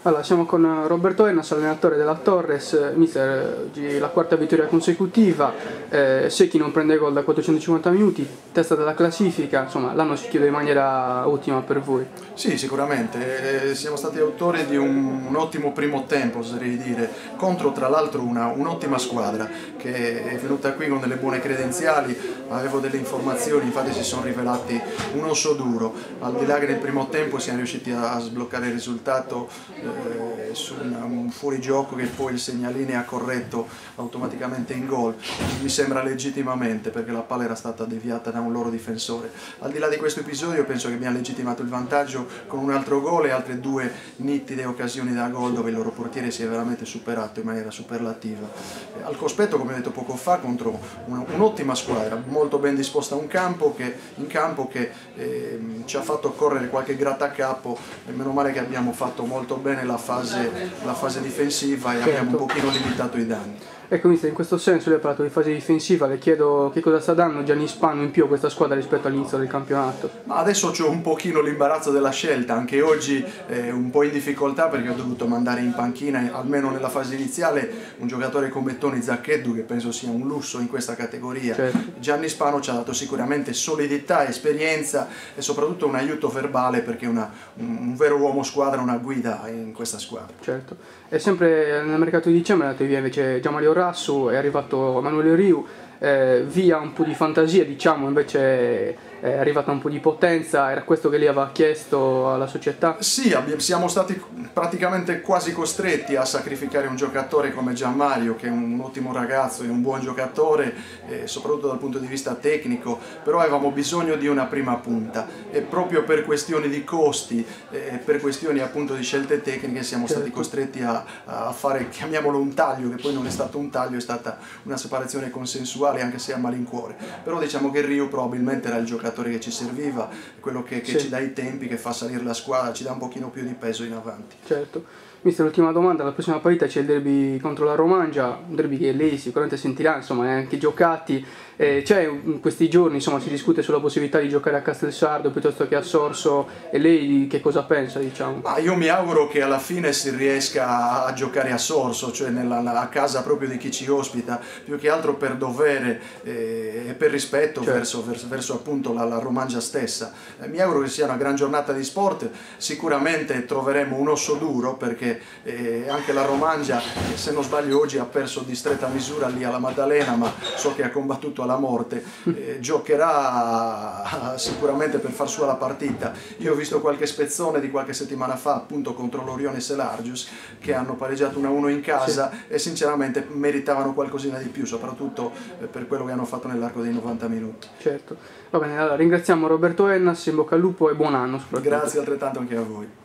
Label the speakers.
Speaker 1: Allora, siamo con Roberto Ennas, allenatore della Torres. Mister, oggi la quarta vittoria consecutiva, Secchi non prende gol da 450 minuti, testa della classifica, insomma l'anno si chiude in maniera ottima per voi.
Speaker 2: Sì, sicuramente, siamo stati autori di un ottimo primo tempo, oserei dire, contro tra l'altro un'ottima squadra che è venuta qui con delle buone credenziali, avevo delle informazioni, infatti si sono rivelati un osso duro, al di là che nel primo tempo siamo riusciti a sbloccare il risultato su un fuorigioco che poi il segnalini ha corretto automaticamente in gol, mi sembra legittimamente perché la palla era stata deviata da un loro difensore. Al di là di questo episodio penso che abbiamo legittimato il vantaggio con un altro gol e altre due nitide occasioni da gol dove il loro portiere si è veramente superato in maniera superlativa. Al cospetto, come ho detto poco fa, contro un'ottima squadra, molto ben disposta in campo che ci ha fatto correre qualche grattacapo e meno male che abbiamo fatto molto bene la fase difensiva e abbiamo un pochino limitato i danni.
Speaker 1: Ecco, mister, in questo senso lei ha parlato di fase difensiva, le chiedo che cosa sta dando Gianni Spano in più a questa squadra rispetto all'inizio del campionato.
Speaker 2: Ma adesso ho un pochino l'imbarazzo della scelta, anche oggi un po' in difficoltà perché ho dovuto mandare in panchina, almeno nella fase iniziale, un giocatore come Tony Zacchettu che penso sia un lusso in questa categoria.
Speaker 1: Certo.
Speaker 2: Gianni Spano ci ha dato sicuramente solidità, esperienza e soprattutto un aiuto verbale perché è un vero uomo squadra, una guida in questa squadra.
Speaker 1: Certo. E sempre nel mercato di dicembre è andato via invece Gianmario Rassu, è arrivato Emanuele Riu, via un po' di fantasia, diciamo, invece è arrivata un po' di potenza. Era questo che lei aveva chiesto alla società?
Speaker 2: Sì, siamo stati praticamente quasi costretti a sacrificare un giocatore come Gianmario, che è un ottimo ragazzo, è un buon giocatore, soprattutto dal punto di vista tecnico, però avevamo bisogno di una prima punta e proprio per questioni di costi, per questioni appunto di scelte tecniche siamo stati costretti a fare, chiamiamolo un taglio, che poi non è stato un taglio, è stata una separazione consensuale anche se a malincuore, però diciamo che Rio probabilmente era il giocatore che ci serviva, quello che ci dà i tempi, che fa salire la squadra, ci dà un pochino più di peso in avanti.
Speaker 1: Certo. Mister, l'ultima domanda, la prossima partita c'è il derby contro la Romangia, un derby che lei sicuramente sentirà, insomma, è anche giocati. C'è in questi giorni, insomma, si discute sulla possibilità di giocare a Castelsardo piuttosto che a Sorso, e lei che cosa pensa, diciamo?
Speaker 2: Io mi auguro che alla fine si riesca a giocare a Sorso, cioè a casa proprio di chi ci ospita, più che altro per dovere e per rispetto verso appunto la Romangia stessa. Mi auguro che sia una gran giornata di sport, sicuramente troveremo un osso duro perché anche la Romangia, se non sbaglio oggi ha perso di stretta misura lì alla Maddalena, ma so che ha combattuto alla morte, giocherà sicuramente per far sua la partita. Io ho visto qualche spezzone di qualche settimana fa appunto contro l'Orionis e l'Argius che hanno pareggiato 1-1 in casa e sinceramente meritavano qualcosina di più, soprattutto per quello che hanno fatto nell'arco dei 90 minuti.
Speaker 1: Certo. Va bene, allora ringraziamo Roberto Ennas, in bocca al lupo e buon anno soprattutto.
Speaker 2: Grazie altrettanto anche a voi.